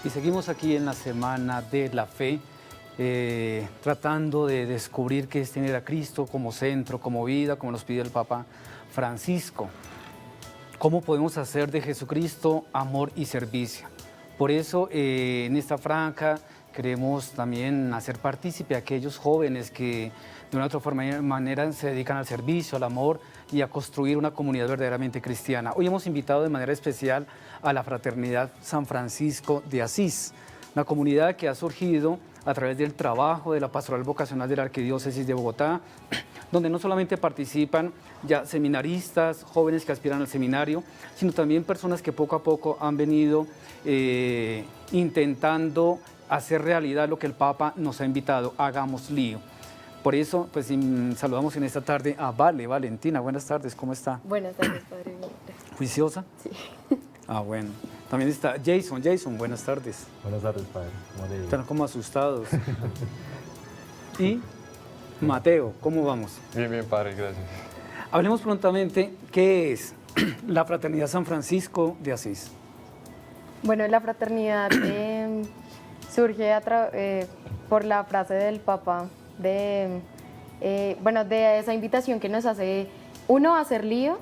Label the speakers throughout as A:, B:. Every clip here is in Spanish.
A: Y seguimos aquí en la Semana de la Fe, tratando de descubrir qué es tener a Cristo como centro, como vida, como nos pide el Papa Francisco. ¿Cómo podemos hacer de Jesucristo amor y servicio? Por eso, en esta franja queremos también hacer partícipe a aquellos jóvenes que de una u otra manera se dedican al servicio, al amor y a construir una comunidad verdaderamente cristiana. Hoy hemos invitado de manera especial a la Fraternidad San Francisco de Asís, una comunidad que ha surgido a través del trabajo de la Pastoral Vocacional de la Arquidiócesis de Bogotá, donde no solamente participan ya seminaristas, jóvenes que aspiran al seminario, sino también personas que poco a poco han venido intentando hacer realidad lo que el Papa nos ha invitado, hagamos lío. Por eso, pues saludamos en esta tarde a Valentina. Buenas tardes, ¿cómo está?
B: Buenas tardes, padre.
A: ¿Juiciosa?
B: Sí.
A: Ah, bueno. También está Jason, buenas tardes.
C: Buenas tardes, padre. ¿Cómo le digo?
A: Están como asustados. Y Mateo, ¿cómo vamos?
D: Bien, bien, padre, gracias.
A: Hablemos prontamente, ¿qué es la Fraternidad San Francisco de Asís?
B: Bueno, la fraternidad surge por la frase del Papa de esa invitación que nos hace, uno, a hacer lío,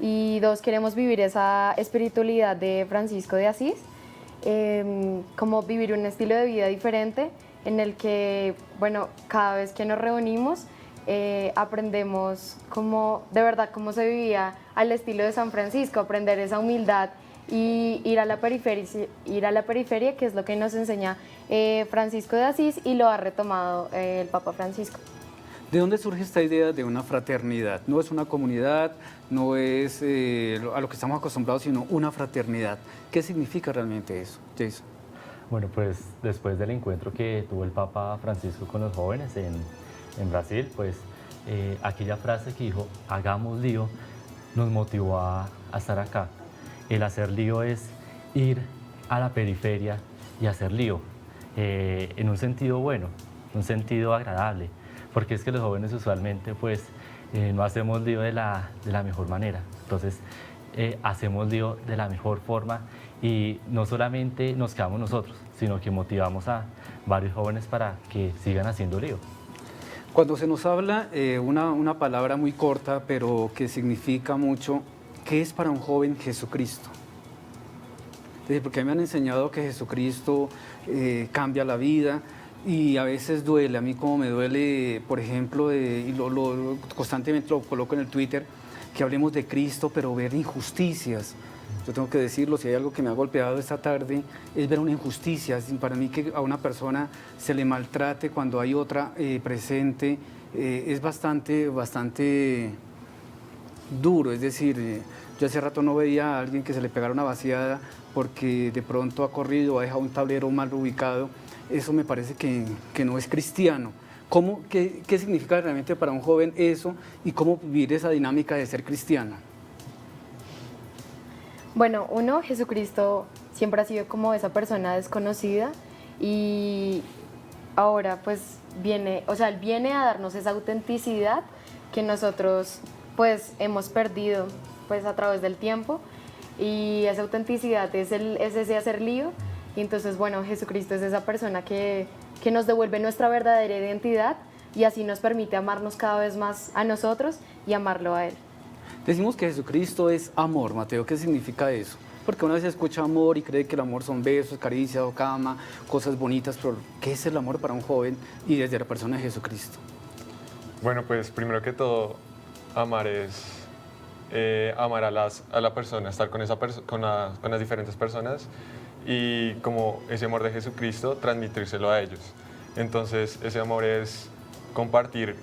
B: y dos, queremos vivir esa espiritualidad de Francisco de Asís, como vivir un estilo de vida diferente en el que, bueno, cada vez que nos reunimos aprendemos de verdad cómo se vivía al estilo de San Francisco, aprender esa humildad y ir a la periferia, que es lo que nos enseña Francisco de Asís y lo ha retomado el Papa Francisco.
A: ¿De dónde surge esta idea de una fraternidad? No es una comunidad, no es a lo que estamos acostumbrados, sino una fraternidad. ¿Qué significa realmente eso, Jason?
C: Bueno, pues después del encuentro que tuvo el Papa Francisco con los jóvenes en Brasil, pues aquella frase que dijo, hagamos lío, nos motivó a estar acá. El hacer lío es ir a la periferia y hacer lío, en un sentido bueno, un sentido agradable, porque es que los jóvenes usualmente pues no hacemos lío de la mejor manera. Entonces hacemos lío de la mejor forma y no solamente nos quedamos nosotros, sino que motivamos a varios jóvenes para que sigan haciendo lío.
A: Cuando se nos habla una palabra muy corta, pero que significa mucho, ¿qué es para un joven Jesucristo? Porque a mí me han enseñado que Jesucristo cambia la vida y a veces duele. A mí como me duele, por ejemplo, y constantemente lo coloco en el Twitter, que hablemos de Cristo, pero ver injusticias. Yo tengo que decirlo, si hay algo que me ha golpeado esta tarde, es ver una injusticia. Para mí que a una persona se le maltrate cuando hay otra presente, es bastante duro. Es decir, yo hace rato no veía a alguien que se le pegara una vaciada porque de pronto ha corrido o ha dejado un tablero mal ubicado. Eso me parece que no es cristiano. ¿Qué significa realmente para un joven eso y cómo vivir esa dinámica de ser cristiano?
B: Bueno, uno, Jesucristo siempre ha sido como esa persona desconocida y ahora pues Él viene a darnos esa autenticidad que nosotros pues hemos perdido pues a través del tiempo, y esa autenticidad es ese hacer lío, y entonces bueno, Jesucristo es esa persona que nos devuelve nuestra verdadera identidad y así nos permite amarnos cada vez más a nosotros y amarlo a Él.
A: Decimos que Jesucristo es amor, Mateo, ¿qué significa eso? Porque una vez escucha amor y cree que el amor son besos, caricias o cama, cosas bonitas, pero ¿qué es el amor para un joven y desde la persona de Jesucristo?
D: Bueno, pues primero que todo, amar es amar a la persona, estar con las diferentes personas y como ese amor de Jesucristo, transmitírselo a ellos. Entonces, ese amor es compartir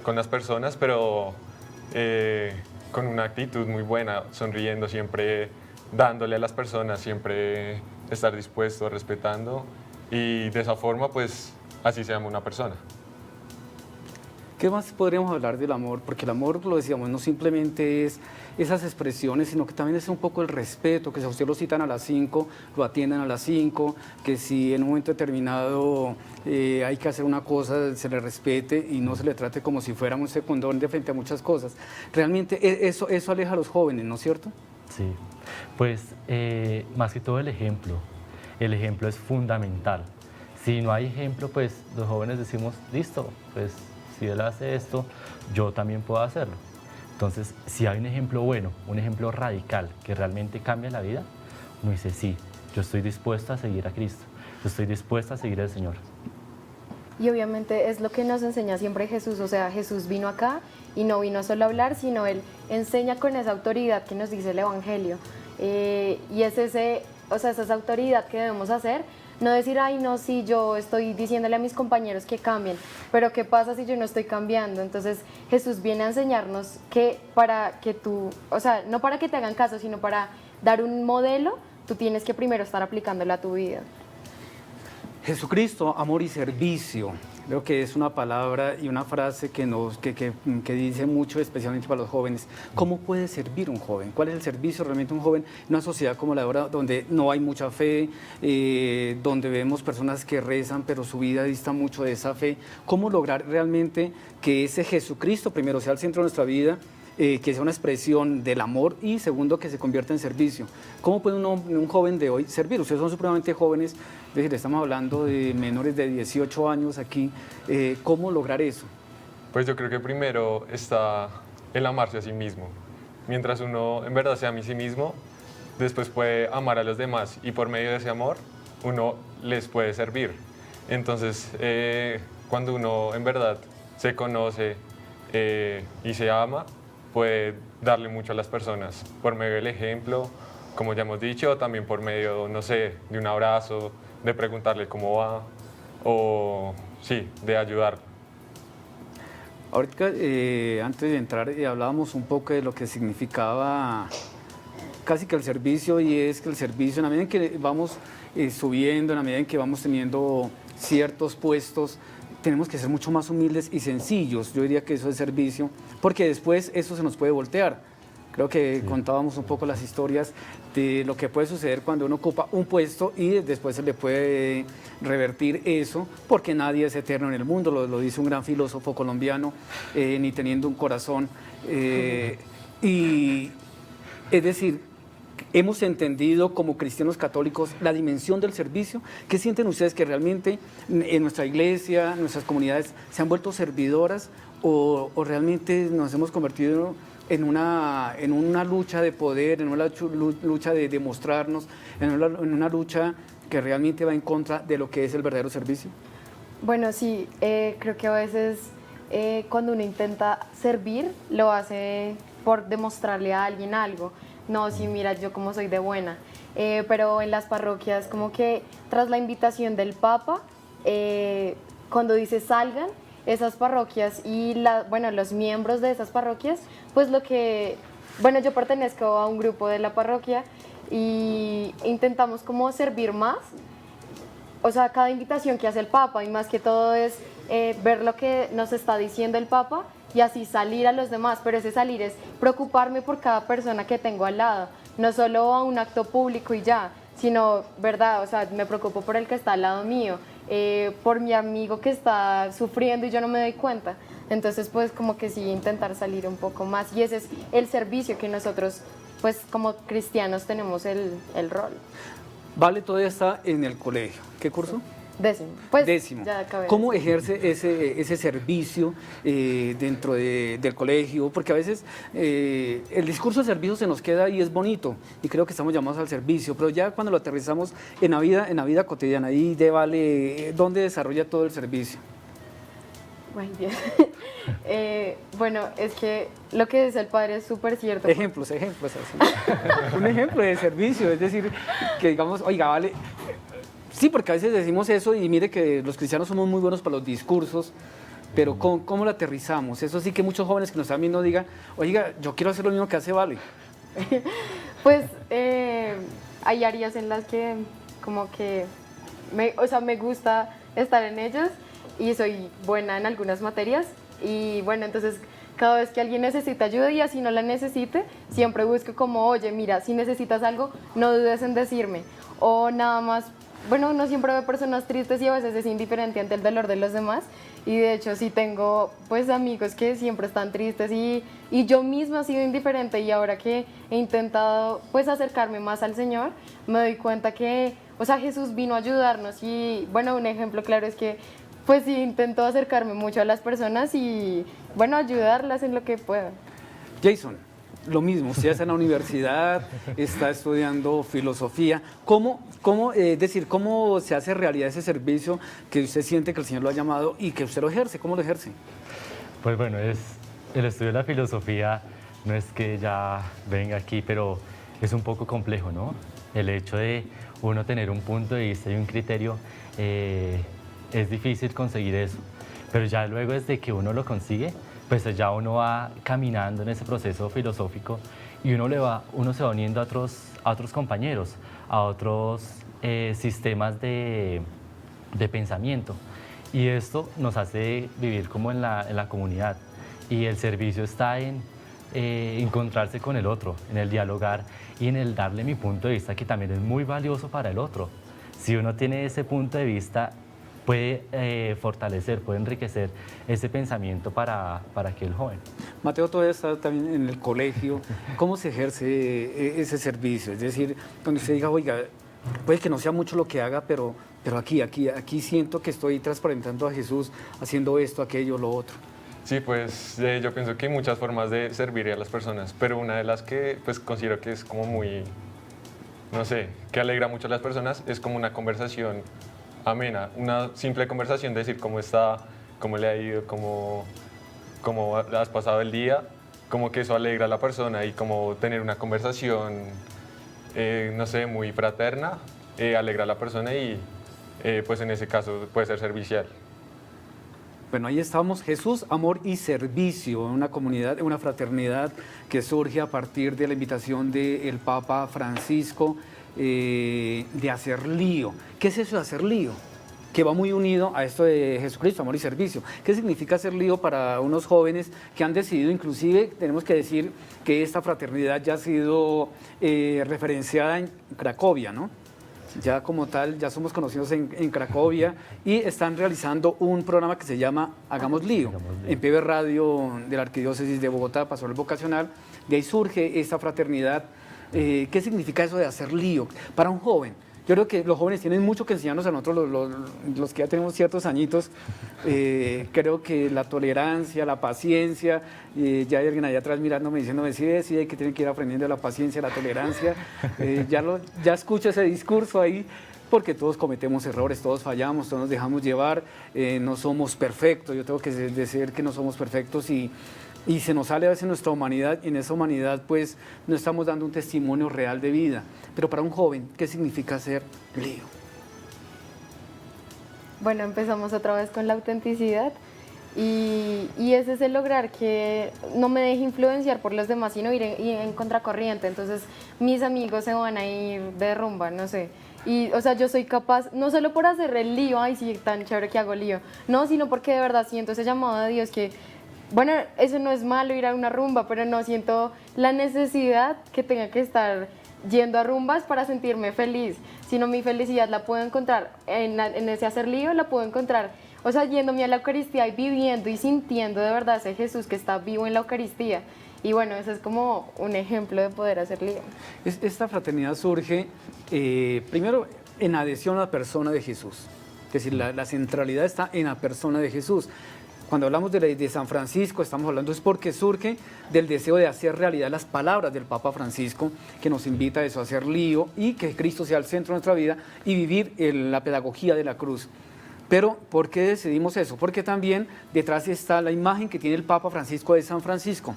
D: con las personas, pero con una actitud muy buena, sonriendo, siempre dándole a las personas, siempre estar dispuesto, respetando, y de esa forma, pues, así se ama una persona.
A: ¿Qué más podríamos hablar del amor? Porque el amor, lo decíamos, no simplemente es esas expresiones, sino que también es un poco el respeto, que si a usted lo citan a las 5, lo atiendan a las 5, que si en un momento determinado hay que hacer una cosa, se le respete y no se le trate como si fuera un secundón de frente a muchas cosas. Realmente eso aleja a los jóvenes, ¿no es cierto?
C: Sí, pues más que todo el ejemplo. el ejemplo es fundamental. Si no hay ejemplo, pues los jóvenes decimos, listo, pues si él hace esto, yo también puedo hacerlo. Entonces, si hay un ejemplo bueno, un ejemplo radical que realmente cambia la vida, uno dice, sí, yo estoy dispuesto a seguir a Cristo, yo estoy dispuesto a seguir al Señor.
B: Y obviamente es lo que nos enseña siempre Jesús, o sea, Jesús vino acá y no vino solo a hablar, sino Él enseña con esa autoridad que nos dice el Evangelio. Y es o sea, esa autoridad que debemos hacer, no decir, ay, no, sí, yo estoy diciéndole a mis compañeros que cambien, pero ¿qué pasa si yo no estoy cambiando? Entonces Jesús viene a enseñarnos que para que tú, o sea, no para que te hagan caso, sino para dar un modelo, tú tienes que primero estar aplicándolo a tu vida.
A: Jesucristo, amor y servicio. Creo que es una palabra y una frase que dice mucho, especialmente para los jóvenes. ¿Cómo puede servir un joven? ¿Cuál es el servicio realmente de un joven en una sociedad como la de ahora, donde no hay mucha fe, donde vemos personas que rezan, pero su vida dista mucho de esa fe? ¿Cómo lograr realmente que ese Jesucristo, primero, sea el centro de nuestra vida, que sea una expresión del amor y segundo, que se convierta en servicio? ¿Cómo puede un joven de hoy servir? Ustedes son supremamente jóvenes, es decir, estamos hablando de menores de 18 años aquí. ¿Cómo lograr eso?
D: Pues yo creo que primero está el amarse a sí mismo. Mientras uno en verdad se ama a sí mismo, después puede amar a los demás y por medio de ese amor uno les puede servir. Entonces, cuando uno en verdad se conoce y se ama, puede darle mucho a las personas por medio del ejemplo, como ya hemos dicho, también por medio, no sé, de un abrazo, de preguntarle cómo va, o sí, de ayudar.
A: Ahorita, antes de entrar, hablábamos un poco de lo que significaba casi que el servicio, y es que el servicio, en la medida en que vamos subiendo, en la medida en que vamos teniendo ciertos puestos, tenemos que ser mucho más humildes y sencillos. Yo diría que eso es servicio, porque después eso se nos puede voltear. Creo que contábamos un poco las historias de lo que puede suceder cuando uno ocupa un puesto y después se le puede revertir eso, porque nadie es eterno en el mundo, lo dice un gran filósofo colombiano, ni teniendo un corazón. Y es decir, hemos entendido como cristianos católicos la dimensión del servicio. ¿Qué sienten ustedes que realmente en nuestra iglesia, nuestras comunidades se han vuelto servidoras o realmente nos hemos convertido en una lucha de poder, en una lucha de demostrarnos, en una lucha que realmente va en contra de lo que es el verdadero servicio?
B: Bueno, sí, creo que a veces cuando uno intenta servir, lo hace por demostrarle a alguien algo. No, sí, mira, yo como soy de buena. Pero en las parroquias, como que tras la invitación del Papa, cuando dice salgan, esas parroquias y los miembros de esas parroquias, pues yo pertenezco a un grupo de la parroquia y intentamos como servir más, o sea, cada invitación que hace el Papa, y más que todo es ver lo que nos está diciendo el Papa y así salir a los demás, pero ese salir es preocuparme por cada persona que tengo al lado, no solo a un acto público y ya, sino, ¿verdad? O sea, me preocupo por el que está al lado mío, por mi amigo que está sufriendo y yo no me doy cuenta. Entonces, pues como que sí, intentar salir un poco más, y ese es el servicio que nosotros, pues como cristianos tenemos el rol.
A: Vale, todavía está en el colegio. ¿Qué curso?
B: Décimo. Pues,
A: Décimo.
B: ya acabé.
A: ¿Cómo ejerce ese servicio dentro del colegio? Porque a veces el discurso de servicio se nos queda y es bonito, y creo que estamos llamados al servicio, pero ya cuando lo aterrizamos en la vida cotidiana, ahí de Vale, ¿dónde desarrolla todo el servicio?
B: Bueno, bien. Bueno, es que lo que dice el padre es súper cierto.
A: Ejemplos, así. Un ejemplo de servicio, es decir, que digamos, oiga, Vale. Sí, porque a veces decimos eso y mire que los cristianos somos muy buenos para los discursos, pero ¿cómo lo aterrizamos? Eso sí que muchos jóvenes que nos están viendo digan, oiga, yo quiero hacer lo mismo que hace Vale.
B: Pues hay áreas en las que como que me gusta estar en ellas y soy buena en algunas materias, y bueno, entonces cada vez que alguien necesita ayuda y así no la necesite, siempre busco como, oye, mira, si necesitas algo, no dudes en decirme, o nada más. Bueno, uno siempre ve personas tristes y a veces es indiferente ante el dolor de los demás, y de hecho sí tengo pues amigos que siempre están tristes y yo misma he sido indiferente, y ahora que he intentado pues acercarme más al Señor, me doy cuenta que o sea, Jesús vino a ayudarnos y, bueno, un ejemplo claro es que, pues sí, intento acercarme mucho a las personas y, bueno, ayudarlas en lo que pueda.
A: Jason, lo mismo, usted está en la universidad, está estudiando filosofía. ¿Cómo se hace realidad ese servicio que usted siente que el Señor lo ha llamado y que usted lo ejerce? ¿Cómo lo ejerce?
C: Pues bueno, el estudio de la filosofía no es que ya venga aquí, pero es un poco complejo, ¿no? El hecho de uno tener un punto de vista y un criterio, es difícil conseguir eso. Pero ya luego desde que uno lo consigue, pues ya uno va caminando en ese proceso filosófico y uno se va uniendo a otros compañeros, a otros sistemas de pensamiento. Y esto nos hace vivir como en la comunidad. Y el servicio está en encontrarse con el otro, en el dialogar y en el darle mi punto de vista, que también es muy valioso para el otro. Si uno tiene ese punto de vista, puede fortalecer, puede enriquecer ese pensamiento para aquel joven.
A: Mateo todavía está también en el colegio. ¿Cómo se ejerce ese servicio? Es decir, cuando usted diga, oiga, puede que no sea mucho lo que haga, pero aquí siento que estoy transparentando a Jesús, haciendo esto, aquello, lo otro.
D: Sí, pues yo pienso que hay muchas formas de servir a las personas, pero una de las que pues considero que es como muy, no sé, que alegra mucho a las personas es como una conversación amena, una simple conversación, decir cómo está, cómo le ha ido, cómo has pasado el día, como que eso alegra a la persona y como tener una conversación, no sé, muy fraterna, alegra a la persona y pues en ese caso puede ser servicial.
A: Bueno, ahí estamos, Jesús, amor y servicio, una comunidad, una fraternidad que surge a partir de la invitación del Papa Francisco de hacer lío. ¿Qué es eso de hacer lío? Que va muy unido a esto de Jesucristo, amor y servicio. ¿Qué significa hacer lío para unos jóvenes que han decidido, inclusive tenemos que decir que esta fraternidad ya ha sido referenciada en Cracovia, ¿no? Ya como tal, ya somos conocidos en Cracovia y están realizando un programa que se llama Hagamos Lío, en PB Radio de la Arquidiócesis de Bogotá, Pastoral Vocacional. De ahí surge esta fraternidad. ¿Qué significa eso de hacer lío para un joven? Yo creo que los jóvenes tienen mucho que enseñarnos a nosotros, los que ya tenemos ciertos añitos. Creo que la tolerancia, la paciencia, ya hay alguien allá atrás mirándome diciéndome, sí, hay que tener que ir aprendiendo la paciencia, la tolerancia. Ya escucho ese discurso ahí, porque todos cometemos errores, todos fallamos, todos nos dejamos llevar, no somos perfectos. Yo tengo que decir que no somos perfectos y se nos sale a veces nuestra humanidad, y en esa humanidad pues no estamos dando un testimonio real de vida. Pero para un joven, ¿qué significa hacer lío?
B: Bueno, empezamos otra vez con la autenticidad y ese es el lograr que no me deje influenciar por los demás, sino ir en contracorriente. Entonces mis amigos se van a ir de rumba, no sé. Y, o sea, yo soy capaz, no solo por hacer el lío, ay sí, tan chévere que hago lío, no, sino porque de verdad siento ese llamado de Dios que, bueno, eso no es malo ir a una rumba, pero no siento la necesidad que tenga que estar yendo a rumbas para sentirme feliz, sino mi felicidad la puedo encontrar en ese hacer lío, la puedo encontrar, o sea, yéndome a la Eucaristía y viviendo y sintiendo de verdad ese Jesús que está vivo en la Eucaristía. Y bueno, eso es como un ejemplo de poder hacer lío.
A: Esta fraternidad surge primero en adhesión a la persona de Jesús, es decir, la centralidad está en la persona de Jesús. Cuando hablamos de San Francisco, estamos hablando es porque surge del deseo de hacer realidad las palabras del Papa Francisco, que nos invita a eso, a hacer lío y que Cristo sea el centro de nuestra vida y vivir la pedagogía de la cruz. Pero, ¿por qué decidimos eso? Porque también detrás está la imagen que tiene el Papa Francisco de San Francisco.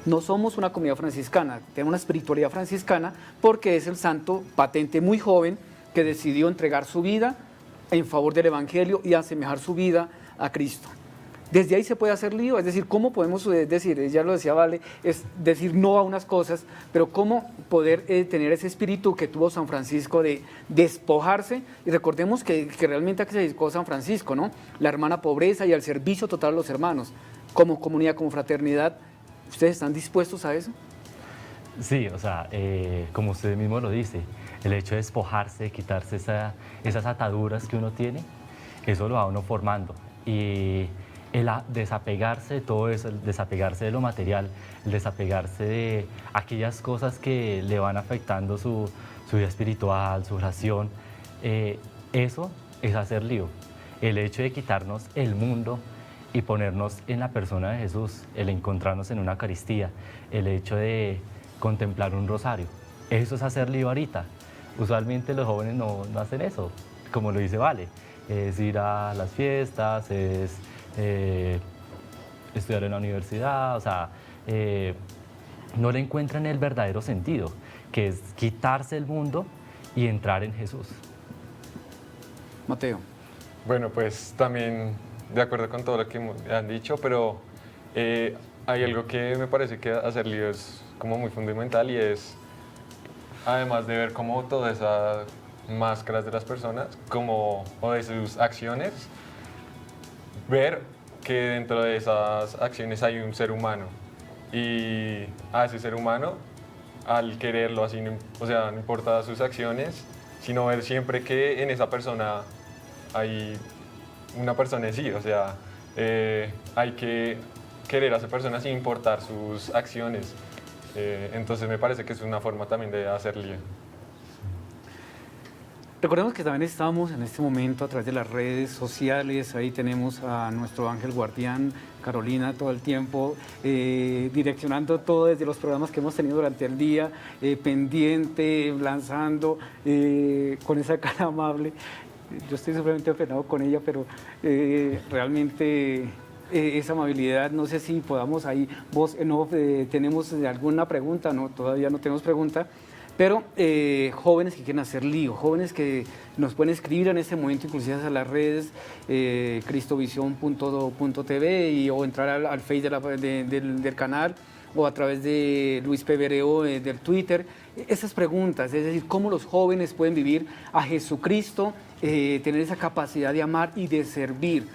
A: No somos una comunidad franciscana, tenemos una espiritualidad franciscana porque es el santo patente muy joven que decidió entregar su vida en favor del Evangelio y asemejar su vida a Cristo. Desde ahí se puede hacer lío, es decir, ¿cómo podemos decir, ya lo decía Vale, es decir no a unas cosas, pero cómo poder tener ese espíritu que tuvo San Francisco de despojarse? Y recordemos que realmente a qué se dedicó San Francisco, ¿no? La hermana pobreza y al servicio total a los hermanos, como comunidad, como fraternidad. ¿Ustedes están dispuestos a eso?
C: Sí, o sea, como usted mismo lo dice, el hecho de despojarse, quitarse esas ataduras que uno tiene, eso lo va uno formando. Y el desapegarse de todo eso, el desapegarse de lo material, el desapegarse de aquellas cosas que le van afectando su vida espiritual, su oración, Eso es hacer lío. El hecho de quitarnos el mundo y ponernos en la persona de Jesús, el encontrarnos en una Eucaristía, el hecho de contemplar un rosario, eso es hacer lío ahorita. Usualmente los jóvenes no hacen eso, como lo dice Vale, es ir a las fiestas, es estudiar en la universidad, o sea, no le encuentran el verdadero sentido, que es quitarse el mundo y entrar en Jesús.
A: Mateo.
D: Bueno, pues también de acuerdo con todo lo que han dicho, pero hay algo que me parece que hacer lío es como muy fundamental y es, además de ver como todas esas máscaras de las personas como, o de sus acciones, ver que dentro de esas acciones hay un ser humano y a ese ser humano, al quererlo así, o sea, no importa sus acciones, sino ver siempre que en esa persona hay una persona en sí, o sea, hay que querer a esa persona sin importar sus acciones. Entonces me parece que es una forma también de hacer lío.
A: Recordemos que también estamos en este momento a través de las redes sociales, ahí tenemos a nuestro ángel guardián, Carolina, todo el tiempo direccionando todo desde los programas que hemos tenido durante el día, pendiente, lanzando, con esa cara amable. Yo estoy supremamente apenado con ella, pero realmente esa amabilidad, no sé si podamos ahí, vos en off, tenemos alguna pregunta, no, todavía no tenemos pregunta, pero jóvenes que quieren hacer lío, jóvenes que nos pueden escribir en este momento, inclusive a las redes, cristovision.tv o entrar al Face del canal, o a través de Luis Pebereo del Twitter, esas preguntas, es decir, cómo los jóvenes pueden vivir a Jesucristo, tener esa capacidad de amar y de servir.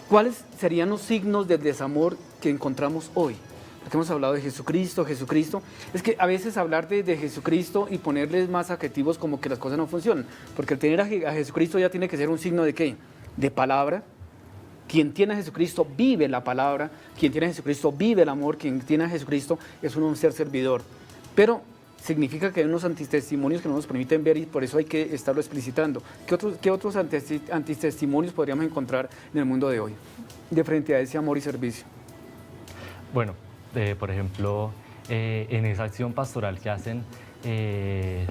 A: ¿Cuáles serían los signos del desamor que encontramos hoy? Porque hemos hablado de Jesucristo, Jesucristo. Es que a veces hablar de Jesucristo y ponerles más adjetivos como que las cosas no funcionan, porque el tener a Jesucristo ya tiene que ser un signo de ¿qué? De palabra. Quien tiene a Jesucristo vive la palabra, quien tiene a Jesucristo vive el amor, quien tiene a Jesucristo es un ser servidor. Pero significa que hay unos antitestimonios que no nos permiten ver y por eso hay que estarlo explicitando. ¿Qué otros antitestimonios podríamos encontrar en el mundo de hoy, de frente a ese amor y servicio?
C: Bueno, por ejemplo, en esa acción pastoral que hacen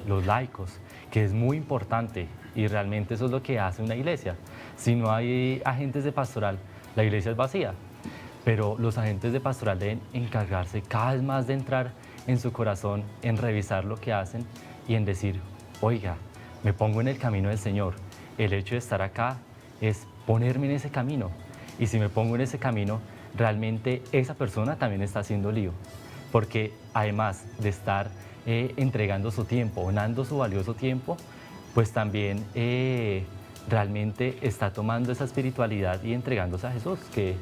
C: los laicos, que es muy importante y realmente eso es lo que hace una iglesia. Si no hay agentes de pastoral, la iglesia es vacía, pero los agentes de pastoral deben encargarse cada vez más de entrar en su corazón, en revisar lo que hacen y en decir, oiga, me pongo en el camino del Señor. El hecho de estar acá es ponerme en ese camino y si me pongo en ese camino, realmente esa persona también está haciendo lío, porque además de estar entregando su tiempo, donando su valioso tiempo, pues también realmente está tomando esa espiritualidad y entregándose a Jesús, que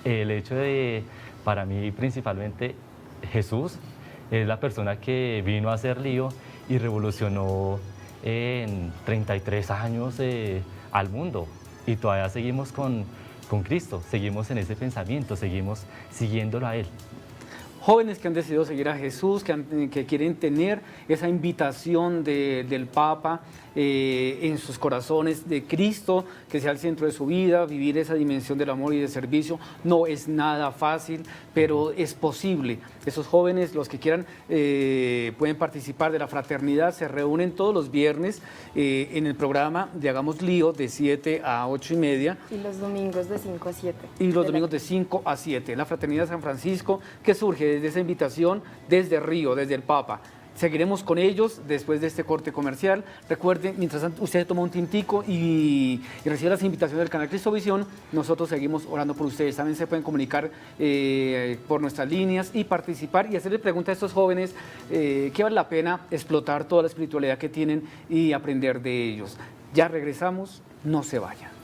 C: el hecho de, para mí principalmente, Jesús es la persona que vino a hacer lío y revolucionó en 33 años al mundo y todavía seguimos con Cristo, seguimos en ese pensamiento, seguimos siguiéndolo a Él.
A: Jóvenes que han decidido seguir a Jesús, que quieren tener esa invitación del Papa en sus corazones, de Cristo, que sea el centro de su vida, vivir esa dimensión del amor y del servicio. No es nada fácil, pero es posible. Esos jóvenes, los que quieran, pueden participar de la fraternidad, se reúnen todos los viernes en el programa de Hagamos Lío, de 7 a 8:30.
B: Y los domingos de 5 a 7.
A: Y los domingos de 5 a 7. La Fraternidad de San Francisco, que surge desde esa invitación, desde Río, desde el Papa. Seguiremos con ellos después de este corte comercial. Recuerden, mientras usted toma un tintico y recibe las invitaciones del canal Cristovisión, nosotros seguimos orando por ustedes. También se pueden comunicar por nuestras líneas y participar y hacerle preguntas a estos jóvenes que vale la pena explotar toda la espiritualidad que tienen y aprender de ellos. Ya regresamos, no se vayan.